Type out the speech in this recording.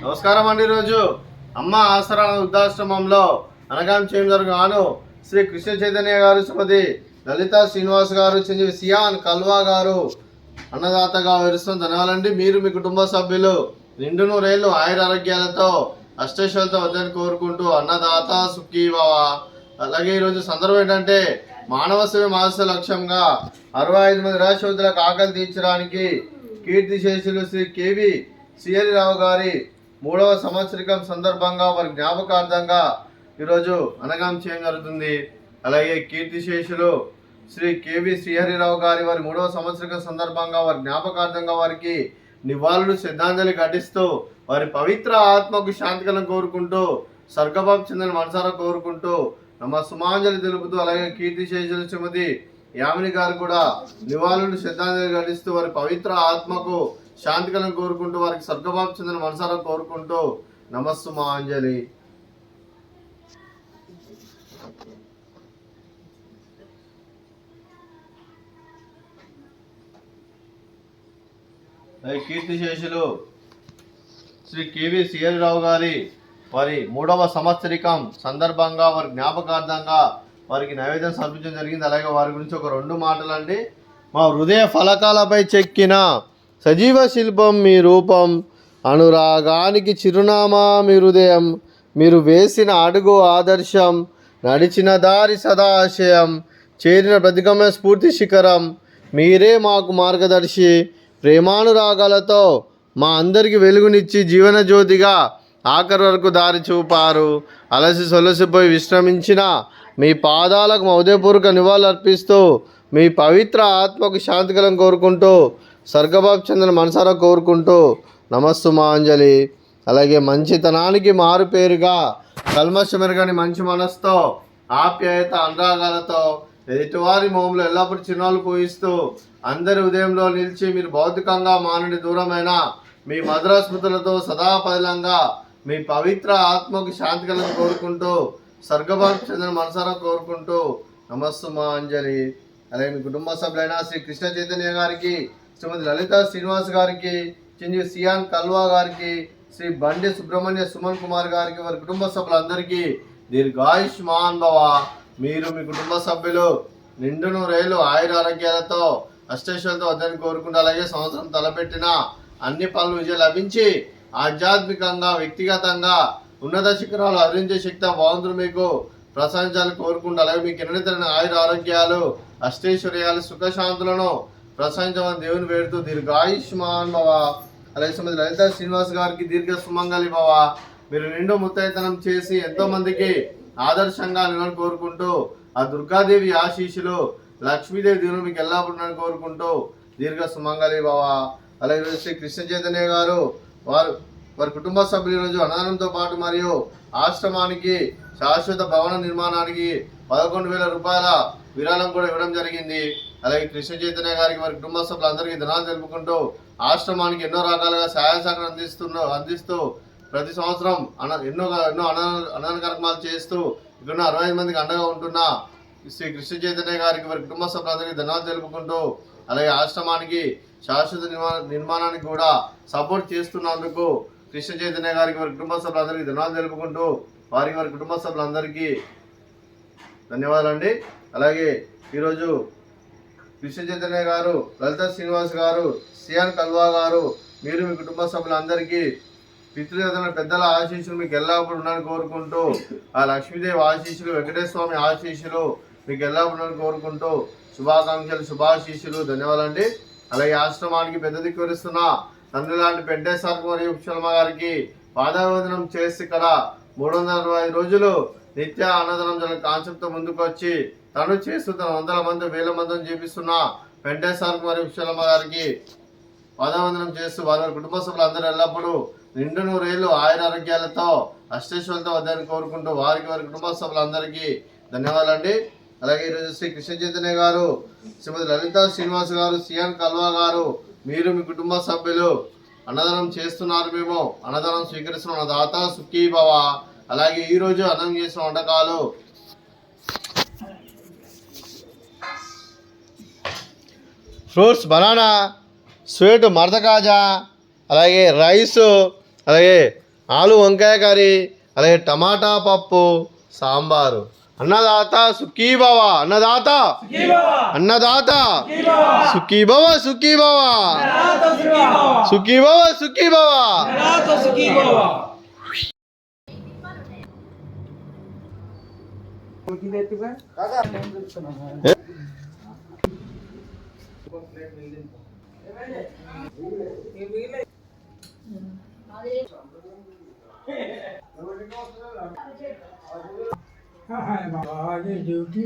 నమస్కారం అండి. ఈరోజు అమ్మ ఆసరా వృద్ధాశ్రమంలో అనగాం చేయగాను శ్రీ కృష్ణ చైతన్య గారు, శ్రీమతి లలిత శ్రీనివాస్ గారు, చిరంజీవి సియాన్ కల్వా గారు అన్నదాతగా వివరిస్తున్న ధన్యవాదాలండి. మీరు మీ కుటుంబ సభ్యులు నిండు నూరేళ్లు ఆయుర ఆరోగ్యాలతో అష్టైశ్వర్యాలతో వద్దని కోరుకుంటూ అన్నదాత సుఖీ భవ. అలాగే ఈరోజు సందర్భం ఏంటంటే మానవ సేవ మానస లక్ష్యంగా 65 మంది నిరాశ్రతులకు ఆకలి తీర్చడానికి కీర్తిశేషులు శ్రీ కేవి శ్రీహరిరావు గారి 3వ సంవత్సరికం సందర్భంగా వారి జ్ఞాపకార్థంగా ఈరోజు అనగాం చేయడం జరుగుతుంది. అలాగే కీర్తిశేషులు శ్రీ కేవి శ్రీహరిరావు గారి వారి 3వ సంవత్సరికం సందర్భంగా వారి జ్ఞాపకార్థంగా వారికి నివాళులు శ్రద్ధాంజలి ఘటిస్తూ వారి పవిత్ర ఆత్మకు శాంతికలను కోరుకుంటూ స్వర్గభావం చెందిన మనసారా కోరుకుంటూ సుమాంజలి తెలుపుతూ, అలాగే కీర్తిశేషులు శ్రీమతి యామిని గారు కూడా నివాళులు శ్రద్ధాంజలి ఘటిస్తూ వారి పవిత్ర ఆత్మకు శాంతికలను కోరుకుంటూ వారికి స్వర్గభావం చెందిన మనసారా కోరుకుంటూ నమస్సుమాంజలి. కీర్తిశేషులు శ్రీ కేవి శ్రీహరిరావు గారి వారి 3వ సంవత్సరికం సందర్భంగా వారి జ్ఞాపకార్థంగా వారికి నైవేద్యం సమర్పించడం జరిగింది. అలాగే వారి గురించి ఒక 2 మాటలు అండి. మా హృదయ ఫలకాలపై చెక్కిన సజీవ శిల్పం మీ రూపం, అనురాగానికి చిరునామా మీ హృదయం, మీరు వేసిన అడుగు ఆదర్శం, నడిచిన దారి సదా ఆశయం, చేరిన ప్రతిగమ్య స్ఫూర్తి శిఖరం, మీరే మాకు మార్గదర్శి, ప్రేమానురాగాలతో మా అందరికి వెలుగునిచ్చి జీవన జ్యోతిగా ఆఖరి వరకు దారి చూపారు. అలసి సొలసిపోయి విశ్రమించిన మీ పాదాలకు మా ఉదయపూర్వక నివాళులు అర్పిస్తూ మీ పవిత్ర ఆత్మకు శాంతికలం కోరుకుంటూ స్వర్గభావం చెందిన మనసారా కోరుకుంటూ నమస్సుమాంజలి. అలాగే మంచితనానికి మారు పేరుగా కల్మషమెరగని మంచి మనసుతో ఆప్యాయత అనురాగాలతో ఎదుటివారి మోములు ఎల్లప్పుడూ చిరునవ్వులు పూయిస్తూ అందరి ఉదయంలో నిలిచి మీరు భౌతికంగా మానని దూరమైన మీ మధుర స్మృతులతో సదాపదిలంగా మీ పవిత్ర ఆత్మకు శాంతికలను కోరుకుంటూ స్వర్గభావం చెందిన మనసారా కోరుకుంటూ నమస్సుమాంజలి. అలాగే మీ కుటుంబ సభ్యులైన శ్రీ కృష్ణ చైతన్య గారికి, శ్రీమతి లలిత శ్రీనివాస్ గారికి, చిరంజీవి సియాన్ కల్వా గారికి, శ్రీ బండి సుబ్రహ్మణ్య సుమన్ కుమార్ గారికి, వారి కుటుంబ సభ్యులందరికీ దీర్ఘాయుష్మాన్ భవ. మీరు మీ కుటుంబ సభ్యులు నిండు నూరేళ్లు ఆయుర ఆరోగ్యాలతో అష్టైశ్వర్యాలతో వద్దని కోరుకుంటూ, అలాగే సంవత్సరం తలపెట్టిన అన్ని పనులు విజయం లభించి ఆధ్యాత్మికంగా వ్యక్తిగతంగా ఉన్నత శిఖరాలు అధించే శక్తి భగవంతుడు మీకు ప్రసాదించాలని కోరుకుంటూ, అలాగే మీకు ఎన్నతైన ఆయుర ఆరోగ్యాలు అష్టైశ్వర్యాలు సుఖశాంతులను ప్రసాదించమని దేవుని వేడుతూ దీర్ఘాయుష్మాన్ భవ. అలాగే శ్రీమతి లలిత శ్రీనివాస్ గారికి దీర్ఘ సుమంగళి భవ. మీరు నిండు ముత్తైతనం చేసి ఎంతో మందికి ఆదర్శంగా నిలవని కోరుకుంటూ ఆ దుర్గాదేవి ఆశీస్సులు లక్ష్మీదేవి దేవుని మీకు ఎల్లప్పుడూ కోరుకుంటూ దీర్ఘ సుమంగళి భవ. అలాగే శ్రీ కృష్ణ చైతన్య గారు వారి కుటుంబ సభ్యులు ఈరోజు అన్నదానంతో పాటు మరియు ఆశ్రమానికి శాశ్వత భవన నిర్మాణానికి 11,000 రూపాయల విరాళం కూడా ఇవ్వడం జరిగింది. అలాగే కృష్ణ చైతన్య గారికి వారి కుటుంబ సభ్యులందరికీ ధనాలు తెలుపుకుంటూ ఆశ్రమానికి ఎన్నో రకాలుగా సహాయ సహకారం అందిస్తూ ప్రతి సంవత్సరం ఎన్నో అన్నదాన కార్యక్రమాలు చేస్తూ ఇక్కడ 65 మందికి అండగా ఉంటున్న శ్రీ కృష్ణ చైతన్య గారికి వారి కుటుంబ సభ్యులందరికీ ధనాలు తెలుపుకుంటూ, అలాగే ఆశ్రమానికి శాశ్వత నిర్మాణానికి కూడా సపోర్ట్ చేస్తున్నందుకు కృష్ణ చైతన్య గారికి వారి కుటుంబ సభ్యులందరికీ ధనాలు తెలుపుకుంటూ వారి కుటుంబ సభ్యులందరికీ ధన్యవాదాలండి. అలాగే ఈరోజు కృష్ణ చైతన్య గారు, లలిత శ్రీనివాస్ గారు, సియాన్ కల్వా గారు, మీరు మీ కుటుంబ సభ్యులందరికీ పితృదేవతల పెద్దల ఆశీస్సులు మీకు ఎల్లప్పుడూ ఉన్నారని కోరుకుంటూ ఆ లక్ష్మీదేవి ఆశీస్సులు, వెంకటేశ్వర స్వామి ఆశీస్సులు మీకు ఎల్లప్పుడూ ఉన్నారని కోరుకుంటూ శుభాకాంక్షలు, శుభాశీస్సులు, ధన్యవాదాలండి. అలాగే ఆశ్రమానికి పెద్ద దిక్కు వరిస్తున్న తండ్రి లాంటి పెంటేశ్వర మరియు శర్మ గారికి పాదాభివందనం చేసి ఇక్కడ 365 రోజులు నిత్య అన్నదానం జరిగిన కాన్సెప్ట్తో ముందుకు వచ్చి తను చేస్తూ తన 100 మంది 1000 మందిని చేపిస్తున్న పెంటేశ్వర మరియు శర్మ గారికి పాదాభివందనం చేస్తూ వారి కుటుంబ సభ్యులు అందరూ ఎల్లప్పుడూ నిండు నూరేళ్లు ఆయుర ఆరోగ్యాలతో అష్టైశ్వర్యాలతో వద్దని కోరుకుంటూ వారి కుటుంబ సభ్యులందరికీ ధన్యవాదాలండి. అలాగే ఈరోజు శ్రీ కృష్ణ చైతన్య గారు, శ్రీమతి లలిత శ్రీనివాస్ గారు, సియాన్ కల్వా గారు, మీరు మీ కుటుంబ సభ్యులు అన్నదానం చేస్తున్నారు. మేము అన్నదానం స్వీకరిస్తున్న దాత సుఖీ భవ. అలాగే ఈరోజు అన్నం చేసిన వంటకాలు ఫ్రూట్స్ బనానా, స్వీట్ మరదకాజా, అలాగే రైసు, అలాగే ఆలు వంకాయ కర్రీ, అలాగే టమాటా పప్పు, సాంబారు. అన్నదాత సుఖీ భవ, అన్నదాత అన్నదాత సుఖీ భవ, సుఖీ భవ, సుఖీ భవ, సుఖీ భవ. ड्यूटी